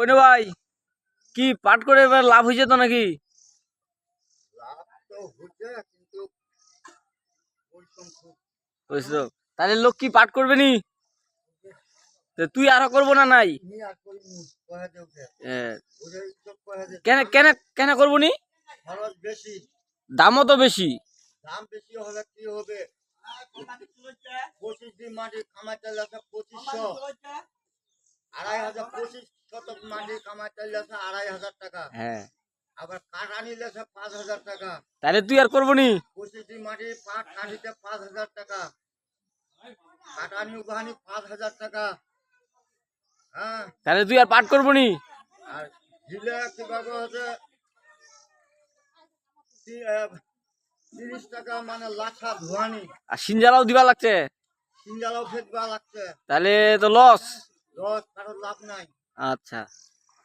কইনে ভাই কি পাট করে এবার লাভ হয়েছে তো নাকি? লাভ তো হচ্ছে কিন্তু পরিশ্রম খুব। বুঝছো, তাহলে লোক কি পাট করবে নি? তো তুই আরো করবো না নাই? আমি আর করিনি, কয়াতে উঠে এ, ওদের সব কয়াতে কেন কেন কেন করবো নি? খরচ বেশি, দামও তো বেশি। দাম বেশি হলে কি হবে? 25 মাটি কামাইতে লাগছে 2500, 2500, 25 শতক মাটি কামাইতে লাগছে 2500 টাকা। হ্যাঁ, আবার কাঠ আনিলে 5000 টাকা। তাহলে তুই আর করবো নি? 25 মাটি পাট কাটিতে 5000 টাকা, কাটানি উগানি 5000 টাকা। হ্যাঁ, তাহলে তুই আর পাট করবো নি? আর ঝিলে কিভাবে হচ্ছে 30 টাকা মানে লাখা ধোয়ানি, আর সিনজালাও দিবা লাগছে, সিঙ্গালাও ফেটবা লাগছে। তাহলে তো লস। লস, কারোর লাভ নাই। আচ্ছা।